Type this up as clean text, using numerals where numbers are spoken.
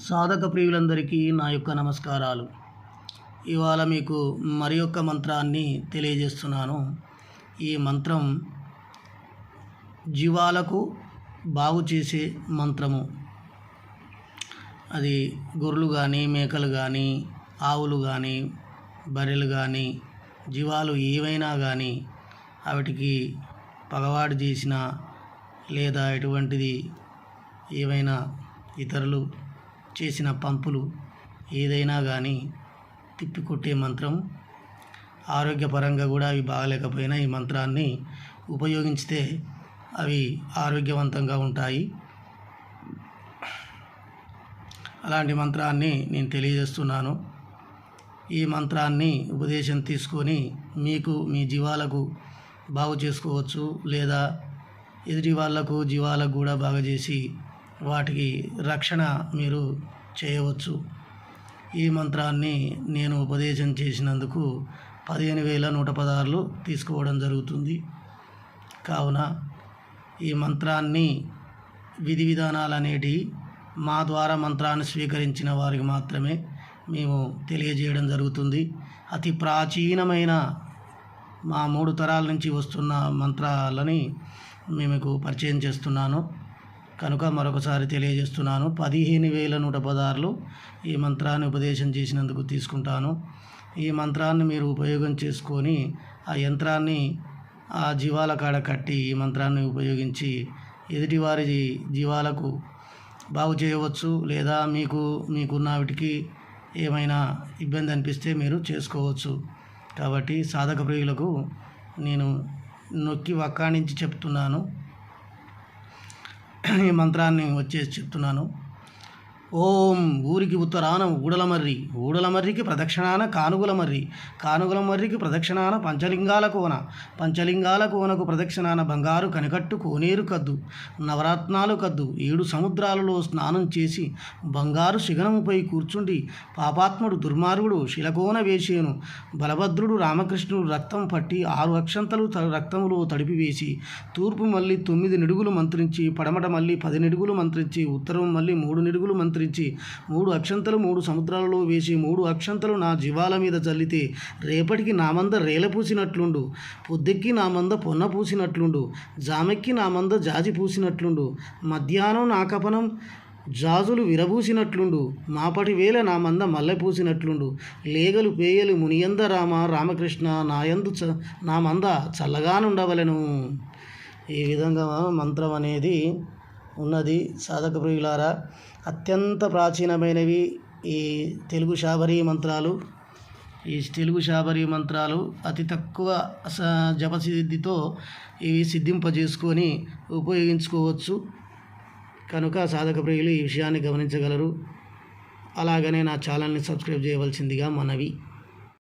సాధక ప్రియులందరికీ నా యొక్క నమస్కారాలు. ఇవాళ మీకు మరి యొక్క మంత్రాన్ని తెలియజేస్తున్నాను. ఈ మంత్రం జీవాలకు బాగు చేసే మంత్రము. అది గొర్రెలు కానీ, మేకలు కానీ, ఆవులు కానీ, బర్రెలు కానీ, జీవాలు ఏవైనా కానీ వాటికి పగవాడు చేసిన లేదా ఎటువంటిది ఏవైనా ఇతరులు చేసిన పంపులు ఏదైనా కానీ తిప్పికొట్టే మంత్రం. ఆరోగ్యపరంగా కూడా అవి బాగలేకపోయినా ఈ మంత్రాన్ని ఉపయోగించితే అవి ఆరోగ్యవంతంగా ఉంటాయి. అలాంటి మంత్రాన్ని నేను తెలియజేస్తున్నాను. ఈ మంత్రాన్ని ఉపదేశం తీసుకొని మీకు మీ జీవాలకు బాగు చేసుకోవచ్చు, లేదా ఎదుటి వాళ్లకు జీవాలకు కూడా బాగా చేసి వాటికి రక్షణ మీరు చేయవచ్చు. ఈ మంత్రాన్ని నేను ఉపదేశం చేసినందుకు 15,116 తీసుకోవడం జరుగుతుంది. కావున ఈ మంత్రాన్ని విధి విధానాలు అనేటివి మా ద్వారా మంత్రాన్ని స్వీకరించిన వారికి మాత్రమే మేము తెలియజేయడం జరుగుతుంది. అతి ప్రాచీనమైన మా 3 తరాల నుంచి వస్తున్న మంత్రాలని మీకు పరిచయం చేస్తున్నాను కనుక మరొకసారి తెలియజేస్తున్నాను. 15,116 ఈ మంత్రాన్ని ఉపదేశం చేసినందుకు తీసుకుంటాను. ఈ మంత్రాన్ని మీరు ఉపయోగం చేసుకొని ఆ యంత్రాన్ని ఆ జీవాల కాడ కట్టి ఈ మంత్రాన్ని ఉపయోగించి ఎదుటివారి జీవాలకు బాగు చేయవచ్చు, లేదా మీకున్న వాటికి ఏమైనా ఇబ్బంది అనిపిస్తే మీరు చేసుకోవచ్చు. కాబట్టి సాధక ప్రియులకు నేను నొక్కి వక్కాణించి చెప్తున్నాను. ఈ మంత్రాన్ని వచ్చేసి చెప్తున్నాను. ఓం ఊరికి ఉత్తరాన ఊడలమర్రి, ఊడలమర్రికి ప్రదక్షిణాన కానుగులమర్రి, కానుగులమర్రికి ప్రదక్షిణాన పంచలింగాల కోన, పంచలింగాల కోనకు ప్రదక్షిణాన బంగారు కనికట్టు కోనేరు కద్దు, నవరత్నాలు కద్దు, 7 సముద్రాలలో స్నానం చేసి బంగారు శిఖనముపై కూర్చుండి పాపాత్ముడు దుర్మార్గుడు శిలకోన వేసేను. బలభద్రుడు రామకృష్ణుడు రక్తం పట్టి 6 అక్షంతలు రక్తములో తడిపివేసి తూర్పు మళ్ళీ 9 నిడుగులు మంత్రించి, పడమట మళ్ళీ 10 నిడుగులు మంత్రించి, ఉత్తరం మళ్ళీ 3 నిడుగులు మంత్రించి 3 అక్షంతలు 3 సముద్రాలలో వేసి 3 అక్షంతలు నా జీవాల మీద చల్లితే రేపటికి నా మంద రేల పూసినట్లుండు, పొద్దెక్కి నా మంద పొన్న పూసినట్లుండు, జామెక్కి నా మంద జాజి పూసినట్లుండు, మధ్యాహ్నం నా కపనం జాజులు విరబూసినట్లుండు, మాపటి వేళ నా మంద మల్లె పూసినట్లుండు, లేగలు పేయలు మునియంద రామకృష్ణ నా మంద చల్లగానుండవలెను. ఈ విధంగా మంత్రం అనేది ఉన్నది. సాధక ప్రియులారా, అత్యంత ప్రాచీనమైనవి ఈ తెలుగు శాబరీ మంత్రాలు. ఈ తెలుగు శాబరీ మంత్రాలు అతి తక్కువ జపసిద్ధితో ఇవి సిద్ధింపజేసుకొని ఉపయోగించుకోవచ్చు. కనుక సాధక ప్రియులు ఈ విషయాన్ని గమనించగలరు. అలాగనే నా ఛానల్ని సబ్స్క్రైబ్ చేయవలసిందిగా మనవి.